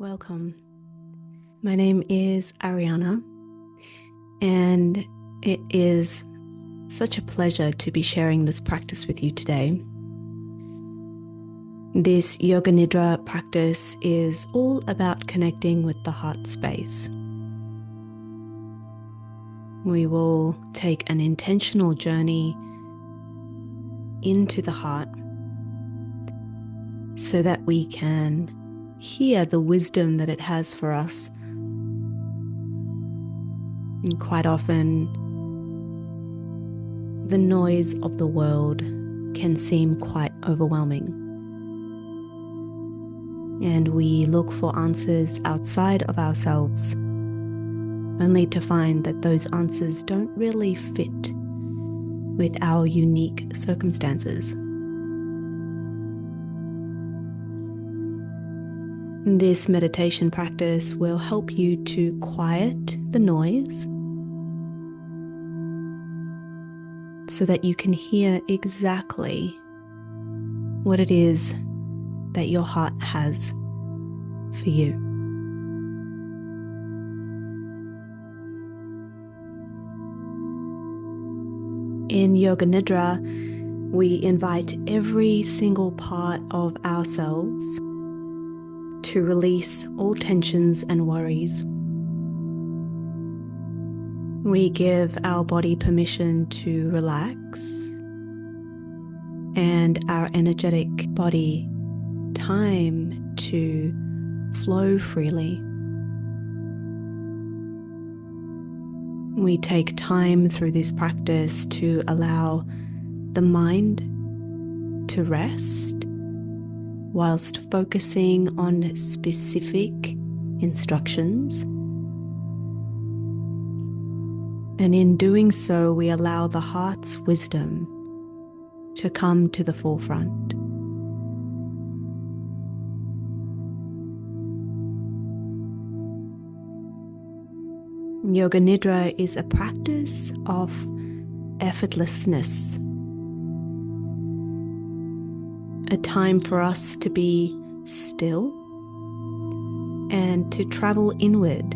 Welcome. My name is Ariana, and it is such a pleasure to be sharing this practice with you today. This Yoga Nidra practice is all about connecting with the heart space. We will take an intentional journey into the heart so that we can hear the wisdom that it has for us. And quite often, the noise of the world can seem quite overwhelming. And we look for answers outside of ourselves, only to find that those answers don't really fit with our unique circumstances. This meditation practice will help you to quiet the noise so that you can hear exactly what it is that your heart has for you. In Yoga Nidra, we invite every single part of ourselves to release all tensions and worries. We give our body permission to relax and our energetic body time to flow freely. We take time through this practice to allow the mind to rest whilst focusing on specific instructions. And in doing so, we allow the heart's wisdom to come to the forefront. Yoga Nidra is a practice of effortlessness, a time for us to be still and to travel inward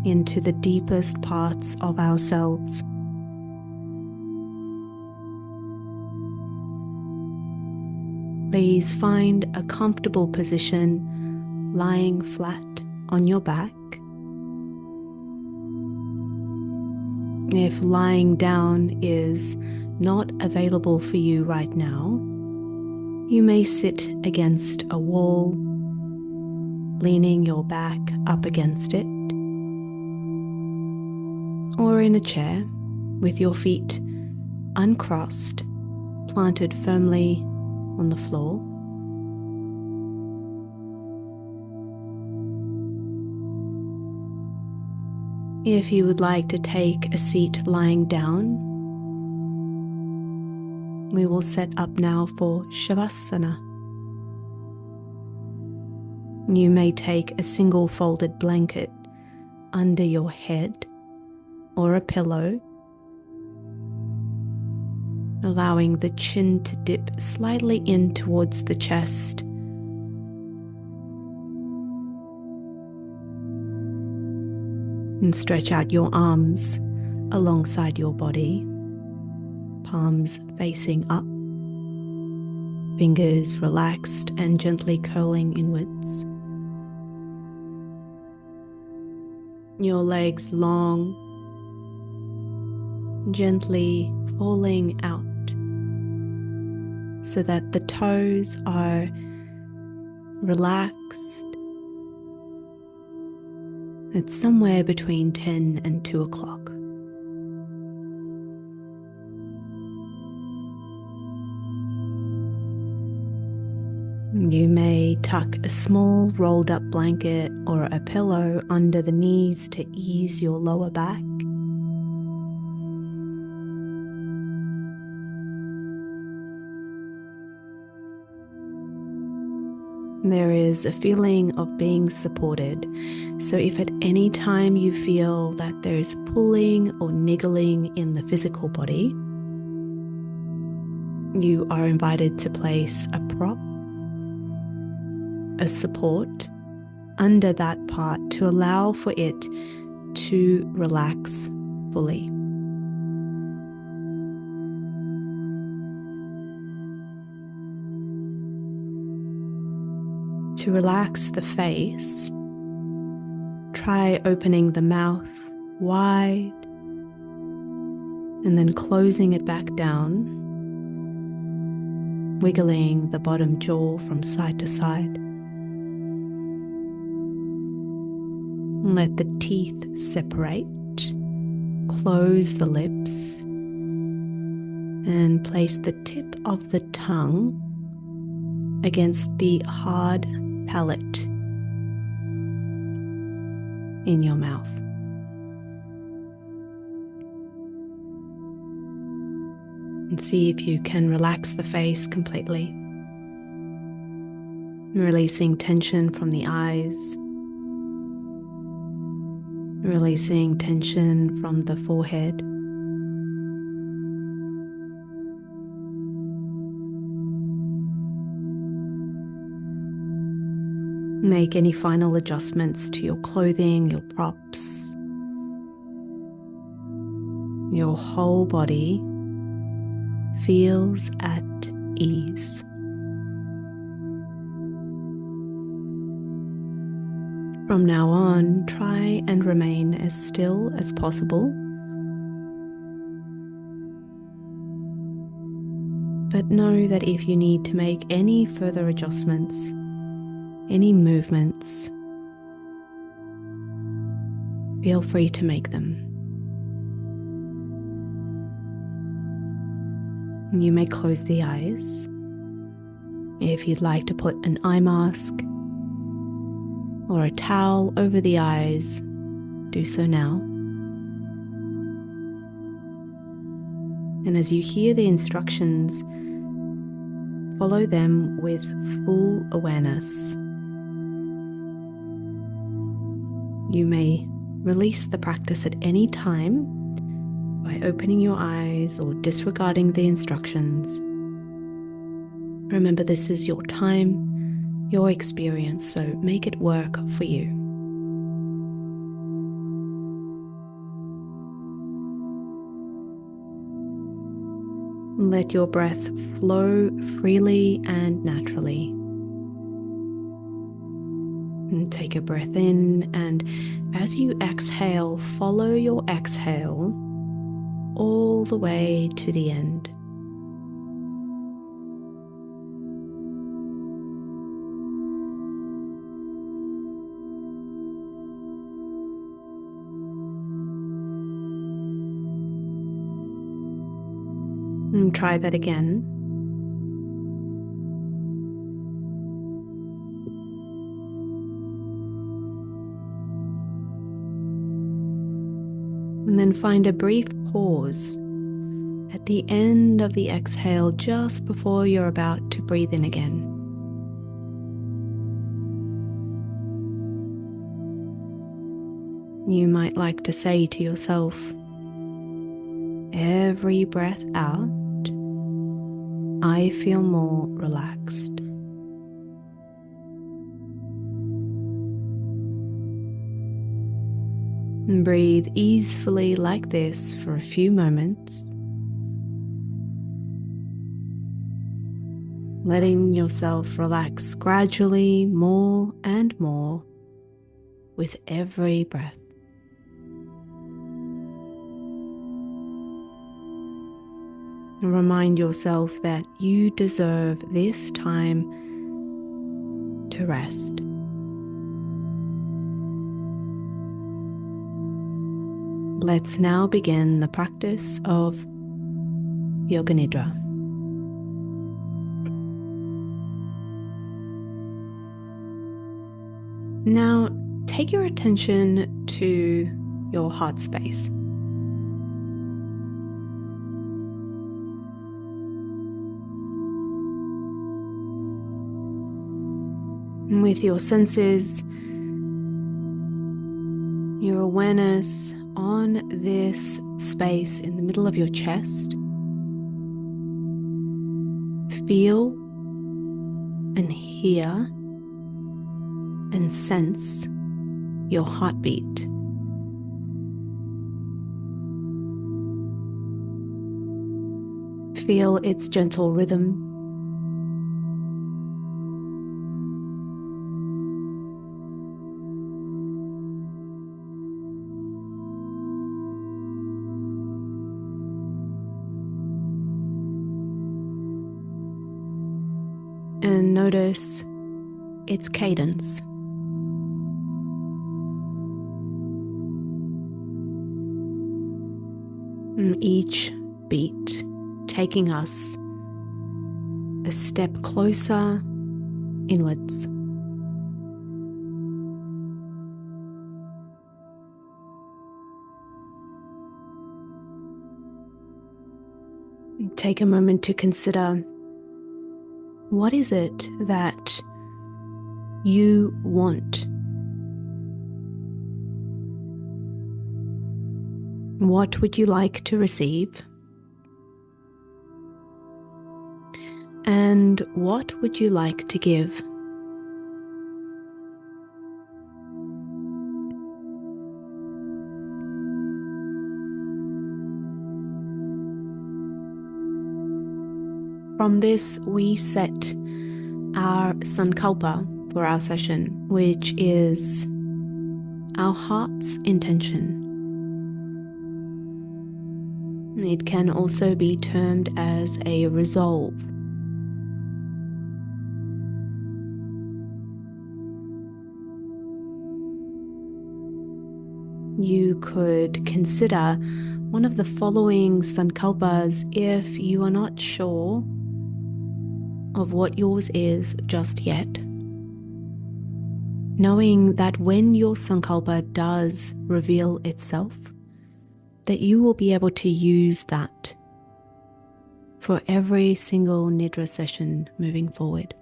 into the deepest parts of ourselves. Please find a comfortable position lying flat on your back. If lying down is not available for you right now, you may sit against a wall, leaning your back up against it, or in a chair with your feet uncrossed, planted firmly on the floor. If you would like to take a seat lying down, we will set up now for Shavasana. You may take a single folded blanket under your head or a pillow, allowing the chin to dip slightly in towards the chest. And stretch out your arms alongside your body, palms facing up, fingers relaxed and gently curling inwards. Your legs long, gently falling out so that the toes are relaxed. It's somewhere between 10 and 2 o'clock. You may tuck a small rolled up blanket or a pillow under the knees to ease your lower back. There is a feeling of being supported. So if at any time you feel that there's pulling or niggling in the physical body, you are invited to place a prop, a support, under that part to allow for it to relax fully. To relax the face, try opening the mouth wide and then closing it back down, wiggling the bottom jaw from side to side. Let the teeth separate, close the lips, and place the tip of the tongue against the hard palate in your mouth. And see if you can relax the face completely, releasing tension from the eyes, releasing tension from the forehead. Make any final adjustments to your clothing, your props. Your whole body feels at ease. From now on, try and remain as still as possible, but know that if you need to make any further adjustments, any movements, feel free to make them. You may close the eyes. If you'd like to put an eye mask or a towel over the eyes, do so now. And as you hear the instructions, follow them with full awareness. You may release the practice at any time by opening your eyes or disregarding the instructions. Remember, this is your time, your experience, so make it work for you. Let your breath flow freely and naturally. And take a breath in, and as you exhale, follow your exhale all the way to the end. And try that again. And then find a brief pause at the end of the exhale, just before you're about to breathe in again. You might like to say to yourself, every breath out, I feel more relaxed. And breathe easily like this for a few moments, letting yourself relax gradually more and more with every breath. And remind yourself that you deserve this time to rest. Let's now begin the practice of YogaNidra. Now, take your attention to your heart space. And with your senses, your awareness on this space in the middle of your chest, feel and hear and sense your heartbeat. Feel its gentle rhythm. And notice its cadence. And each beat taking us a step closer inwards. Take a moment to consider, what is it that you want? What would you like to receive? And what would you like to give? From this, we set our sankalpa for our session, which is our heart's intention. It can also be termed as a resolve. You could consider one of the following sankalpas if you are not sure of what yours is just yet. Knowing that when your sankalpa does reveal itself, that you will be able to use that for every single Nidra session moving forward.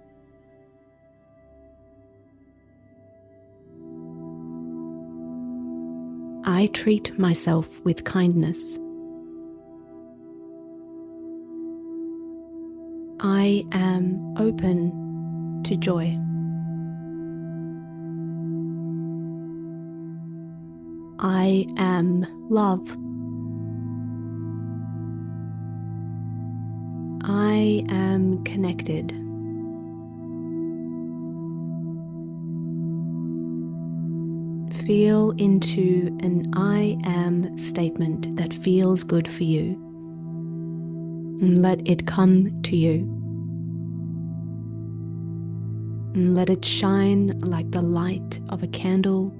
I treat myself with kindness. I am open to joy. I am love. I am connected. Feel into an I am statement that feels good for you, and let it come to you. And let it shine like the light of a candle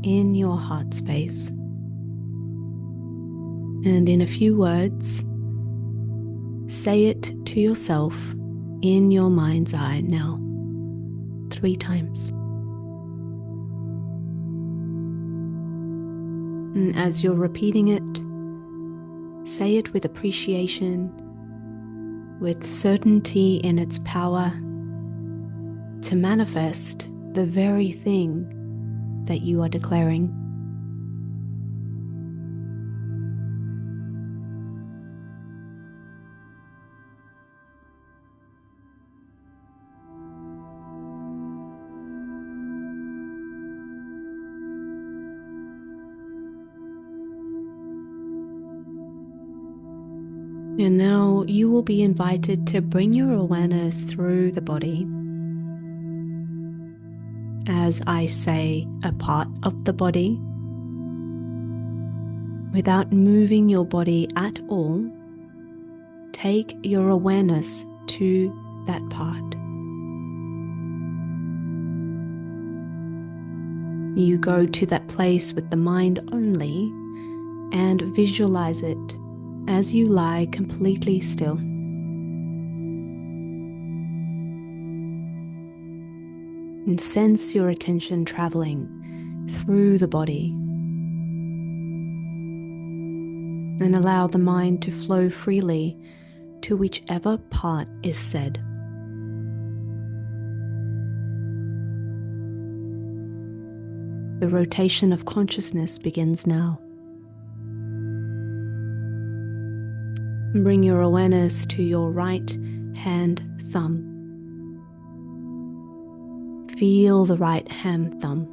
in your heart space. And in a few words, say it to yourself in your mind's eye now, 3 times. And as you're repeating it, say it with appreciation, with certainty in its power to manifest the very thing that you are declaring. And now you will be invited to bring your awareness through the body. As I say a part of the body, without moving your body at all, take your awareness to that part. You go to that place with the mind only and visualize it as you lie completely still. And sense your attention traveling through the body. And allow the mind to flow freely to whichever part is said. The rotation of consciousness begins now. Bring your awareness to your right hand thumb. Feel the right hand thumb,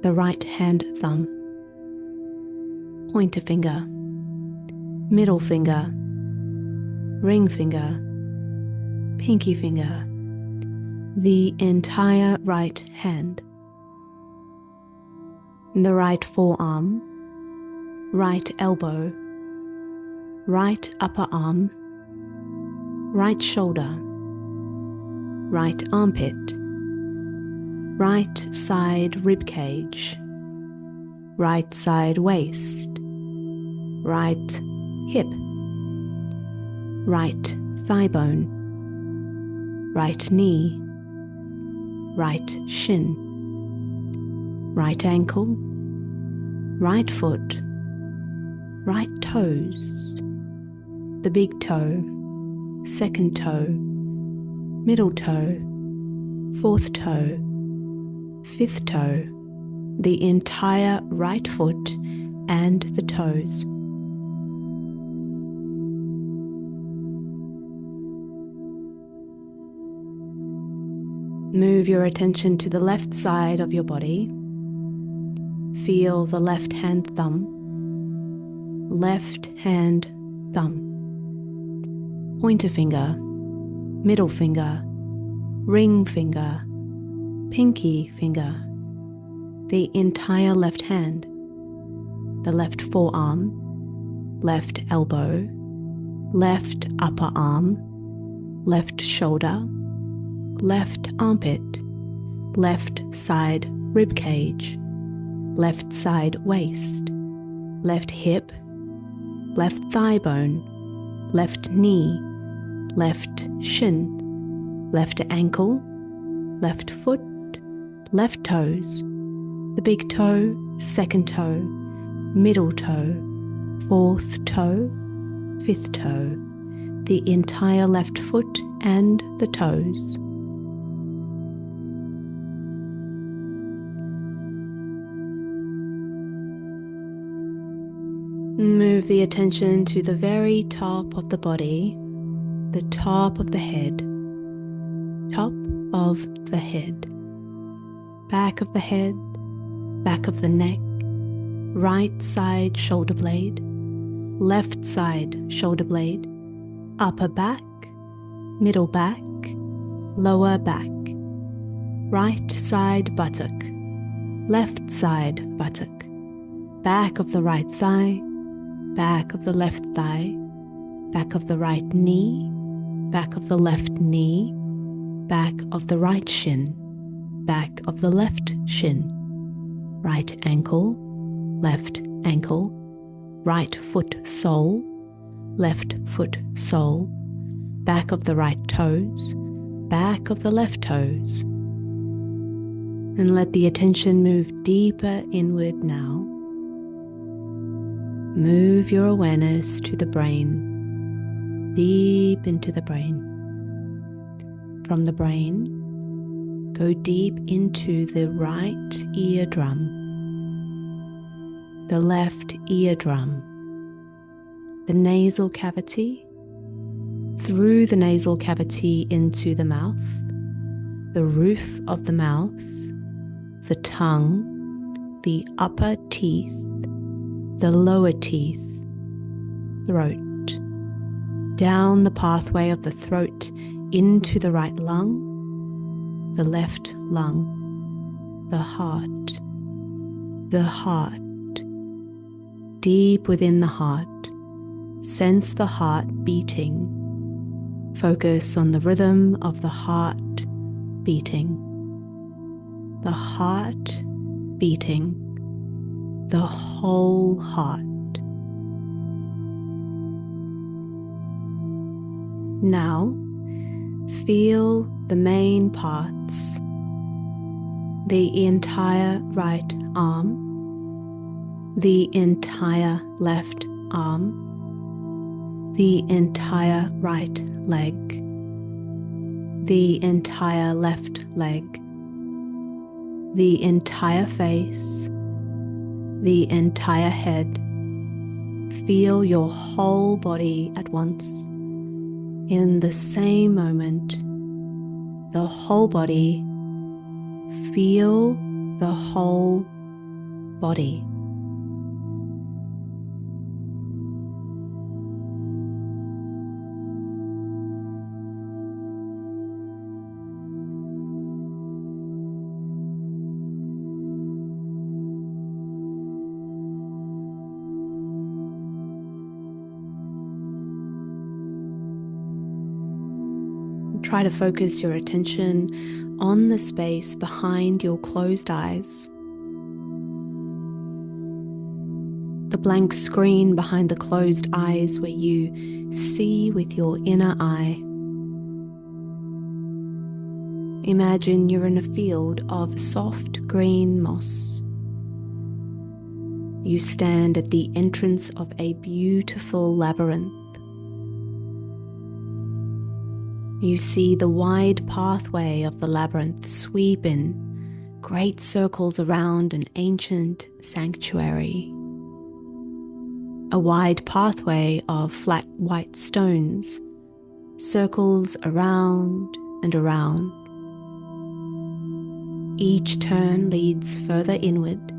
the right hand thumb, pointer finger, middle finger, ring finger, pinky finger, the entire right hand, the right forearm, right elbow, right upper arm, right shoulder, right armpit, right side rib cage, right side waist, right hip, right thigh bone, right knee, right shin, right ankle, right foot, right toes, the big toe, second toe, middle toe, fourth toe, fifth toe, the entire right foot and the toes. Move your attention to the left side of your body. Feel the left hand thumb, left hand thumb, pointer finger, middle finger, ring finger, pinky finger, the entire left hand, the left forearm, left elbow, left upper arm, left shoulder, left armpit, left side rib cage, left side waist, left hip, left thigh bone, left knee, left shin, left ankle, left foot, left toes, the big toe, second toe, middle toe, fourth toe, fifth toe, the entire left foot and the toes. Move the attention to the very top of the body, the top of the head, top of the head, back of the head, back of the neck, right side shoulder blade, left side shoulder blade, upper back, middle back, lower back, right side buttock, left side buttock, back of the right thigh, back of the left thigh, back of the right knee, back of the left knee, back of the right shin, back of the left shin, right ankle, left ankle, right foot sole, left foot sole, back of the right toes, back of the left toes. And let the attention move deeper inward now. Move your awareness to the brain, deep into the brain. From the brain, go deep into the right eardrum, the left eardrum, the nasal cavity, through the nasal cavity into the mouth, the roof of the mouth, the tongue, the upper teeth, the lower teeth, throat, down the pathway of the throat into the right lung, the left lung, the heart, deep within the heart. Sense the heart beating. Focus on the rhythm of the heart beating. The heart beating. The whole heart. Now, feel the main parts. The entire right arm, the entire left arm, the entire right leg, the entire left leg, the entire face, the entire head. Feel your whole body at once, in the same moment, the whole body. Feel the whole body. Try to focus your attention on the space behind your closed eyes. The blank screen behind the closed eyes where you see with your inner eye. Imagine you're in a field of soft green moss. You stand at the entrance of a beautiful labyrinth. You see the wide pathway of the labyrinth sweep in great circles around an ancient sanctuary. A wide pathway of flat white stones circles around and around. Each turn leads further inward,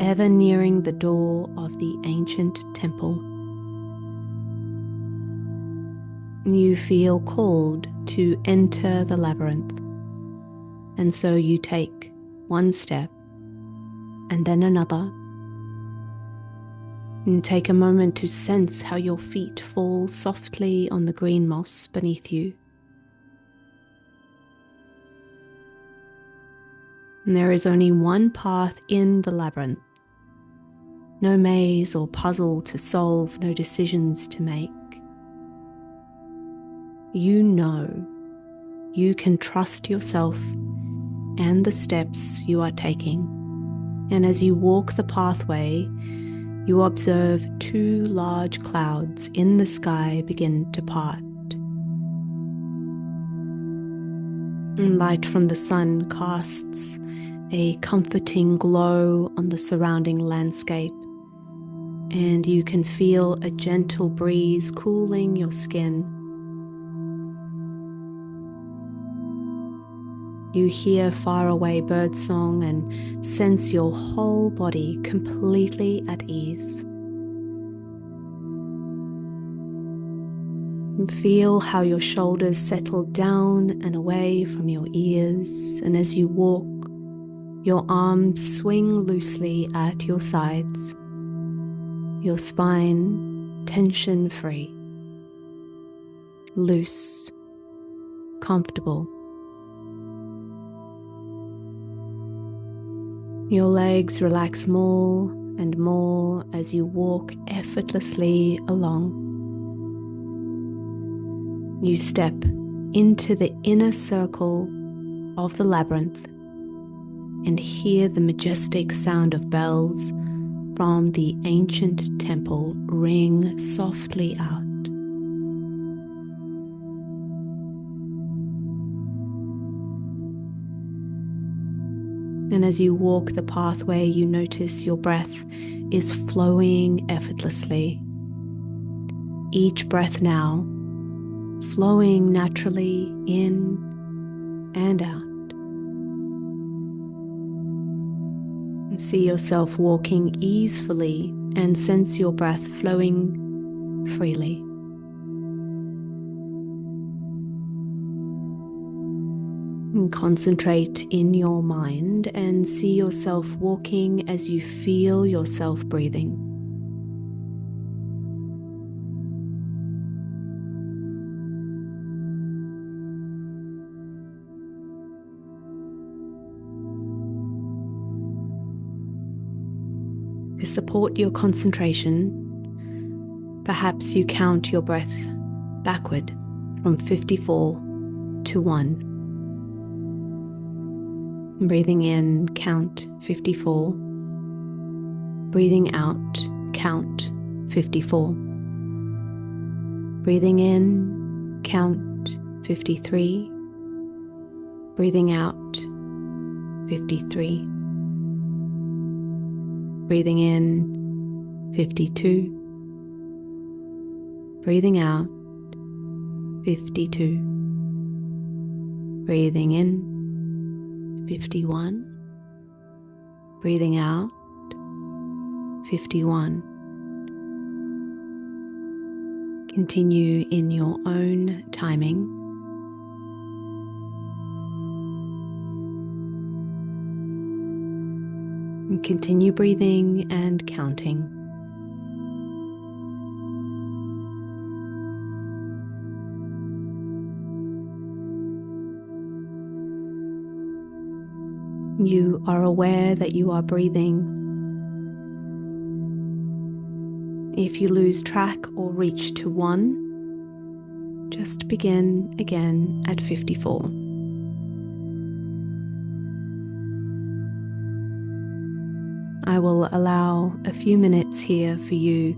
ever nearing the door of the ancient temple. You feel called to enter the labyrinth, and so you take one step and then another, and take a moment to sense how your feet fall softly on the green moss beneath you. And there is only one path in the labyrinth. No maze or puzzle to solve, no decisions to make. You know you can trust yourself and the steps you are taking. And as you walk the pathway, you observe two large clouds in the sky begin to part. And light from the sun casts a comforting glow on the surrounding landscape, and you can feel a gentle breeze cooling your skin. You hear faraway birdsong and sense your whole body completely at ease. And feel how your shoulders settle down and away from your ears, and as you walk, your arms swing loosely at your sides, your spine tension-free, loose, comfortable. Your legs relax more and more as you walk effortlessly along. You step into the inner circle of the labyrinth and hear the majestic sound of bells from the ancient temple ring softly out. And as you walk the pathway, you notice your breath is flowing effortlessly. Each breath now flowing naturally in and out. And see yourself walking easily and sense your breath flowing freely. And concentrate in your mind and see yourself walking as you feel yourself breathing. To support your concentration, perhaps you count your breath backward from 54 to 1. Breathing in, count 54. Breathing out, count 54. Breathing in, count 53. Breathing out, 53. Breathing in, 52. Breathing out, 52. Breathing in, 51. Breathing out, 51. Continue in your own timing. And continue breathing and counting. You are aware that you are breathing. If you lose track or reach to 1, just begin again at 54. I will allow a few minutes here for you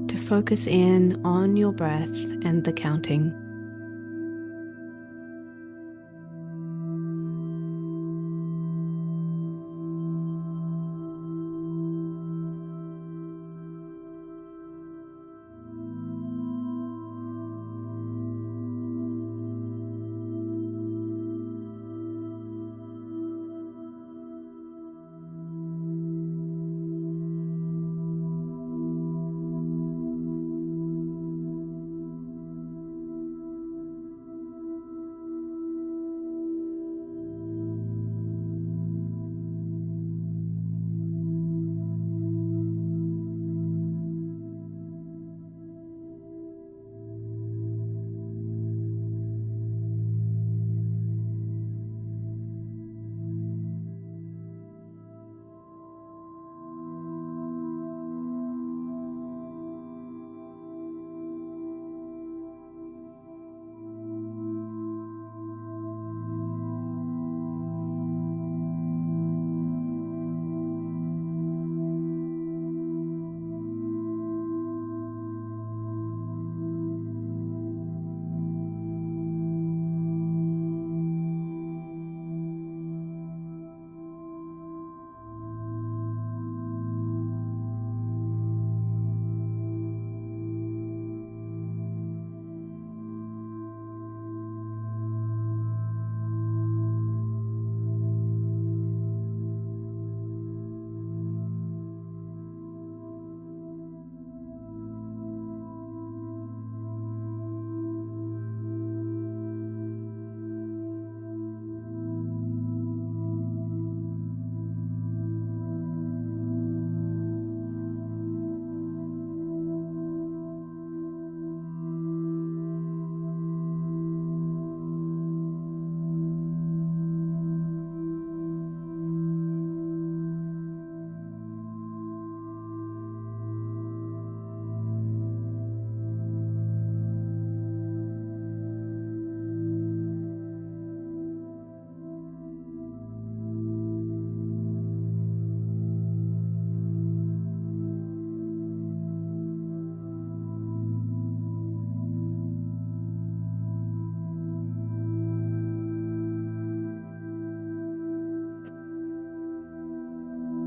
to focus in on your breath and the counting.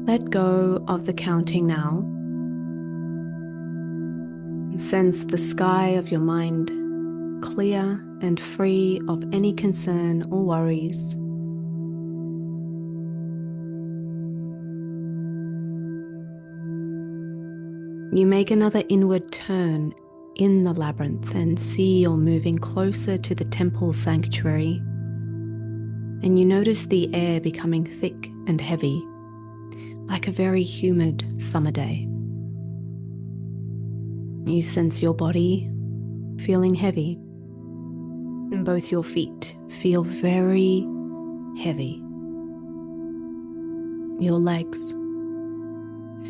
Let go of the counting now and sense the sky of your mind clear and free of any concern or worries. You make another inward turn in the labyrinth and see you're moving closer to the temple sanctuary, and you notice the air becoming thick and heavy, like a very humid summer day. You sense your body feeling heavy, and both your feet feel very heavy. Your legs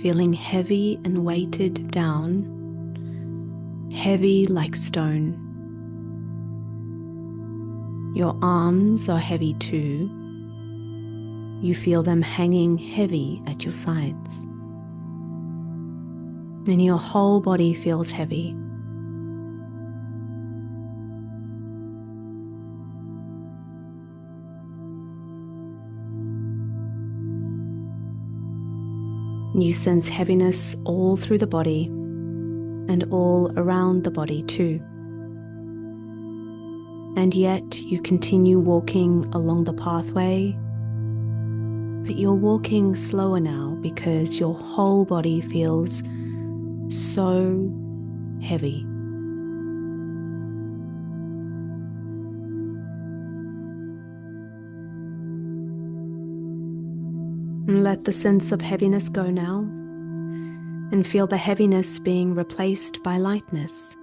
feeling heavy and weighted down, heavy like stone. Your arms are heavy too. You feel them hanging heavy at your sides. And your whole body feels heavy. You sense heaviness all through the body and all around the body too. And yet you continue walking along the pathway, but you're walking slower now because your whole body feels so heavy. And let the sense of heaviness go now, and feel the heaviness being replaced by lightness.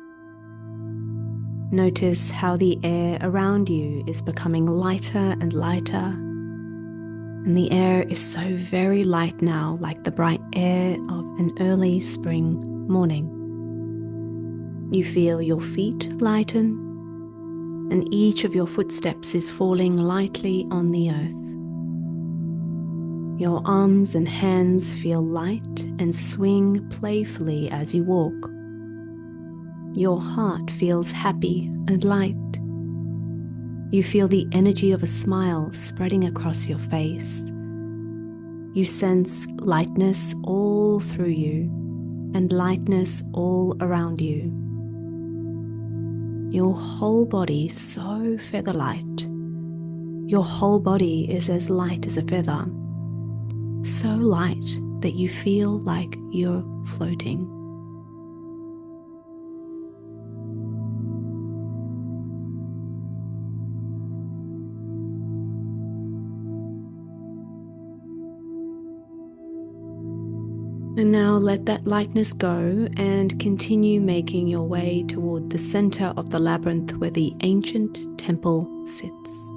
Notice how the air around you is becoming lighter and lighter, and the air is so very light now, like the bright air of an early spring morning. You feel your feet lighten, and each of your footsteps is falling lightly on the earth. Your arms and hands feel light and swing playfully as you walk. Your heart feels happy and light. You feel the energy of a smile spreading across your face. You sense lightness all through you and lightness all around you. Your whole body so feather light. Your whole body is as light as a feather. So light that you feel like you're floating. And now let that lightness go and continue making your way toward the center of the labyrinth where the ancient temple sits.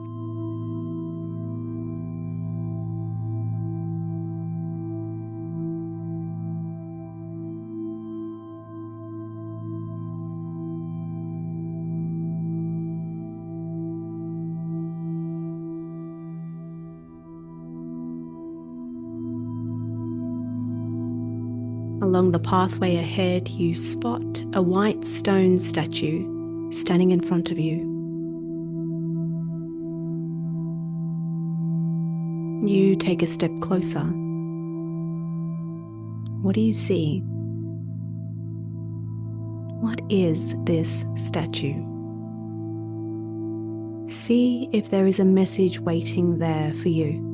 Along the pathway ahead, you spot a white stone statue standing in front of you. You take a step closer. What do you see? What is this statue? See if there is a message waiting there for you.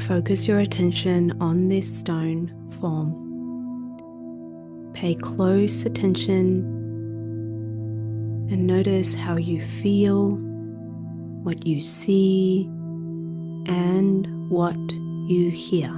Focus your attention on this stone form. Pay close attention and notice how you feel, what you see, and what you hear.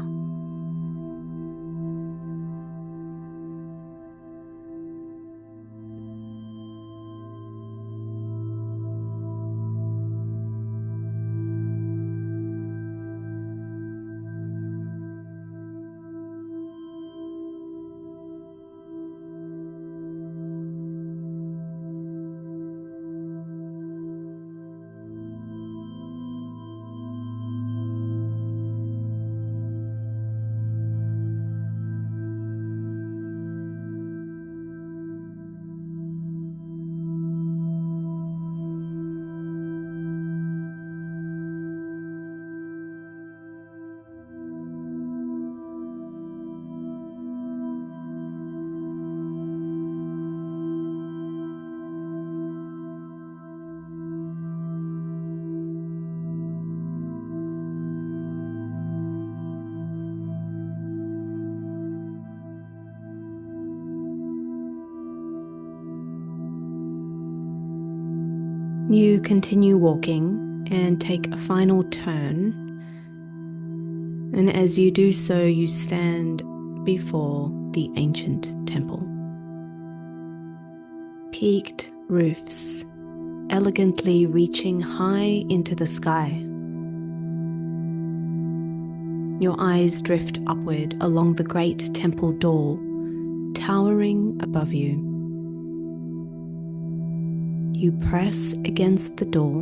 You continue walking and take a final turn, and as you do so, you stand before the ancient temple. Peaked roofs, elegantly reaching high into the sky. Your eyes drift upward along the great temple door, towering above you. You press against the door,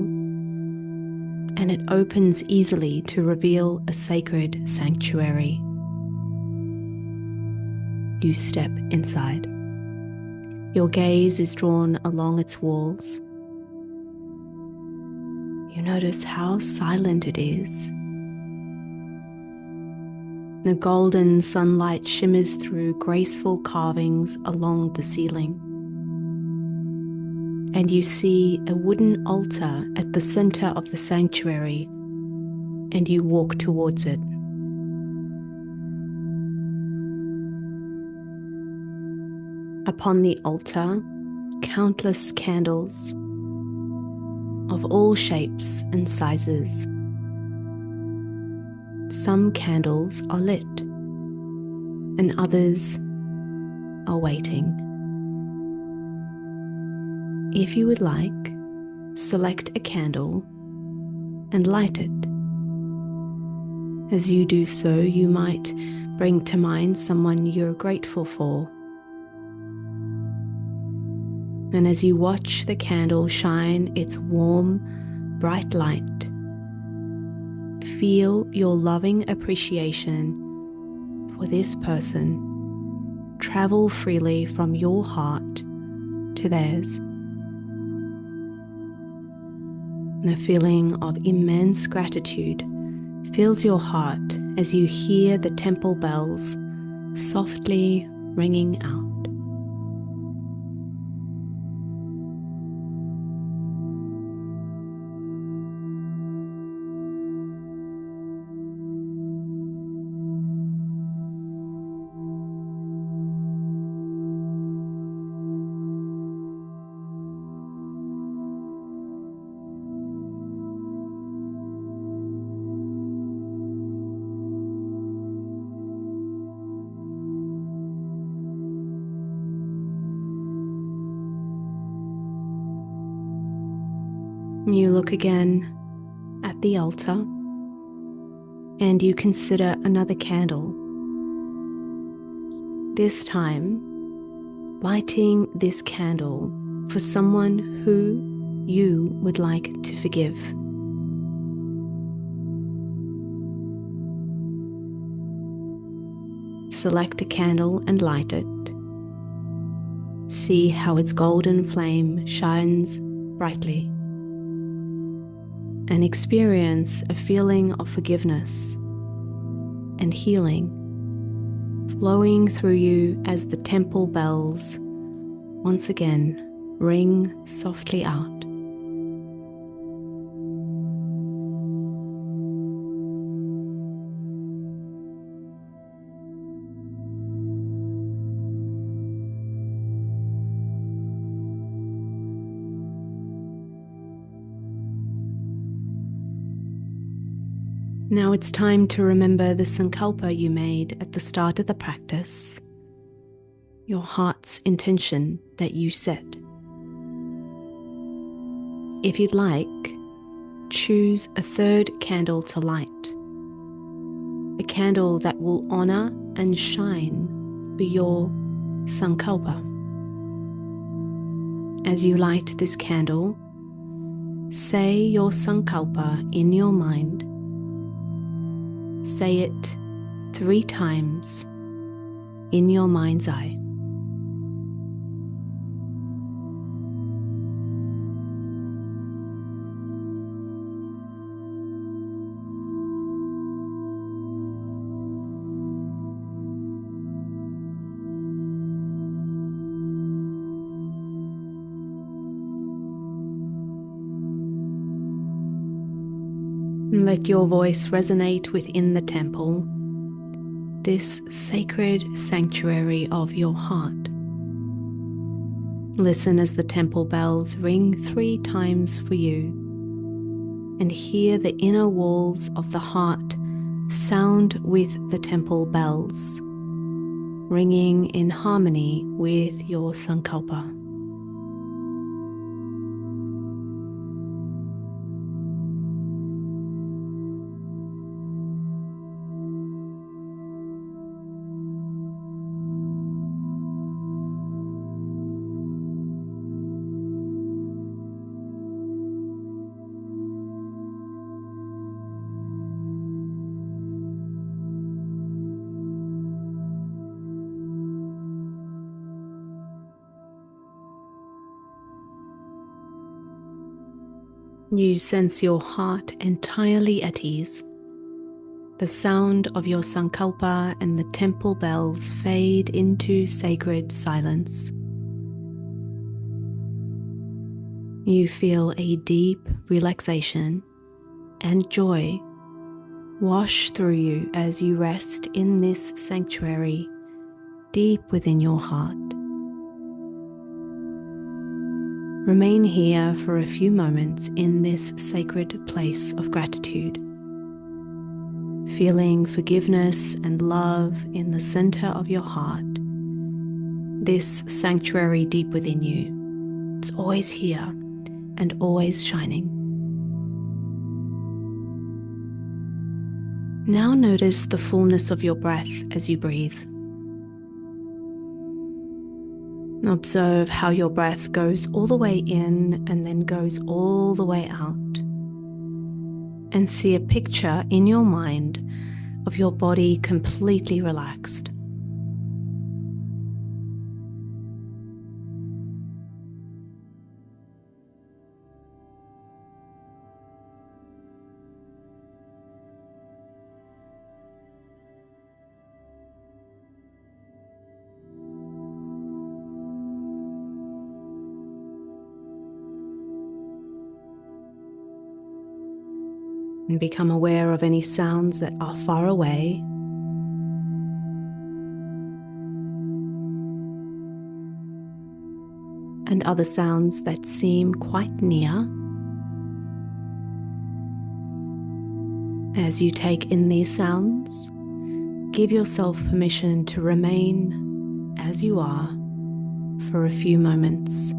and it opens easily to reveal a sacred sanctuary. you step inside. Your gaze is drawn along its walls. You notice how silent it is. The golden sunlight shimmers through graceful carvings along the ceiling. And you see a wooden altar at the center of the sanctuary, and you walk towards it. Upon the altar, countless candles of all shapes and sizes. Some candles are lit, and others are waiting. If you would like, select a candle and light it. As you do so, you might bring to mind someone you're grateful for. And as you watch the candle shine its warm, bright light, feel your loving appreciation for this person travel freely from your heart to theirs. And a feeling of immense gratitude fills your heart as you hear the temple bells softly ringing out. You look again at the altar and you consider another candle. This time, lighting this candle for someone who you would like to forgive. Select a candle and light it. See how its golden flame shines brightly. And experience a feeling of forgiveness and healing flowing through you as the temple bells once again ring softly out. Now it's time to remember the sankalpa you made at the start of the practice, your heart's intention that you set. If you'd like, choose a third candle to light, a candle that will honor and shine for your sankalpa. As you light this candle, say your sankalpa in your mind. Say it 3 times in your mind's eye. And let your voice resonate within the temple, this sacred sanctuary of your heart. Listen as the temple bells ring 3 times for you, and hear the inner walls of the heart sound with the temple bells, ringing in harmony with your sankalpa. You sense your heart entirely at ease. The sound of your sankalpa and the temple bells fade into sacred silence. You feel a deep relaxation and joy wash through you as you rest in this sanctuary deep within your heart. Remain here for a few moments in this sacred place of gratitude, feeling forgiveness and love in the center of your heart, this sanctuary deep within you. It's always here and always shining. Now notice the fullness of your breath as you breathe. Observe how your breath goes all the way in and then goes all the way out. And see a picture in your mind of your body completely relaxed. And become aware of any sounds that are far away. And other sounds that seem quite near. As you take in these sounds, give yourself permission to remain as you are for a few moments.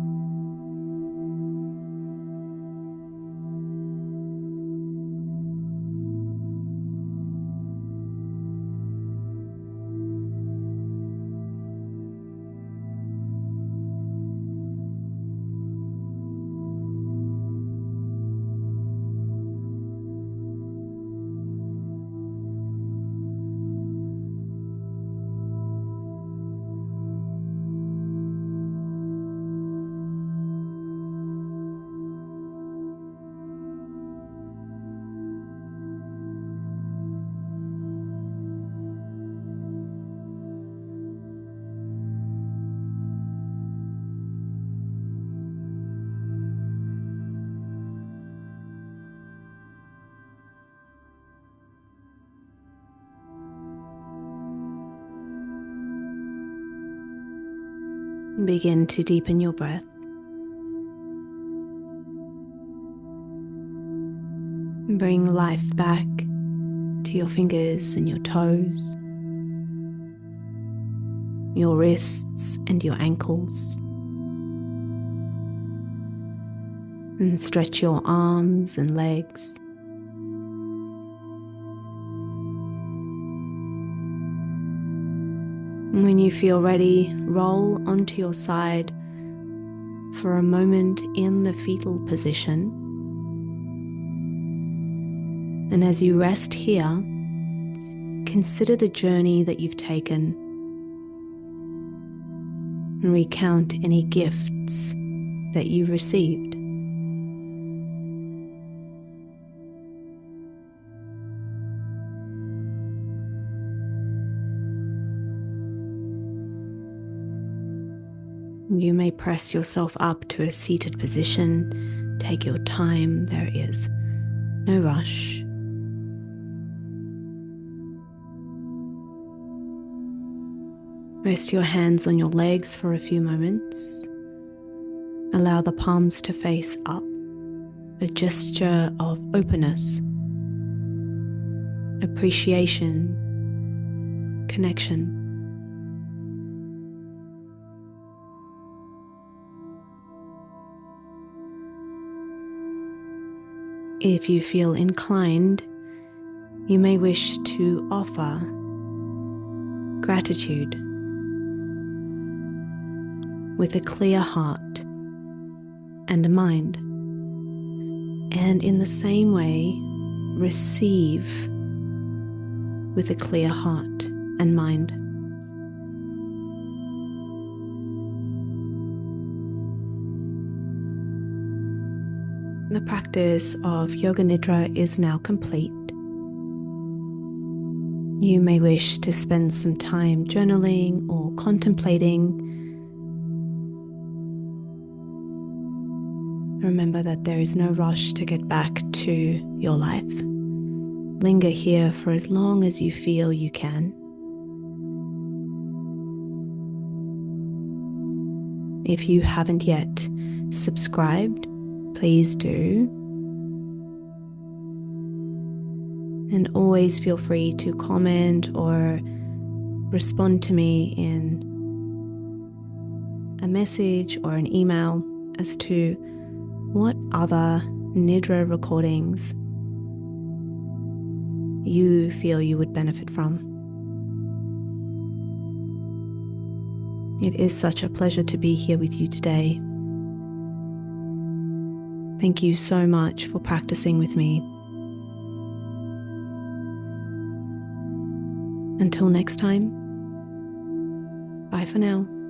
Begin to deepen your breath. Bring life back to your fingers and your toes, your wrists and your ankles. And stretch your arms and legs. And when you feel ready, roll onto your side for a moment in the fetal position. And as you rest here, consider the journey that you've taken and recount any gifts that you received. You may press yourself up to a seated position. Take your time, there is no rush. Rest your hands on your legs for a few moments. Allow the palms to face up, a gesture of openness, appreciation, connection. If you feel inclined, you may wish to offer gratitude with a clear heart and a mind, and in the same way, receive with a clear heart and mind. The practice of Yoga Nidra is now complete. You may wish to spend some time journaling or contemplating. Remember that there is no rush to get back to your life. Linger here for as long as you feel you can. If you haven't yet subscribed, please do. And always feel free to comment or respond to me in a message or an email as to what other Nidra recordings you feel you would benefit from. It is such a pleasure to be here with you today. Thank you so much for practicing with me. Until next time, bye for now.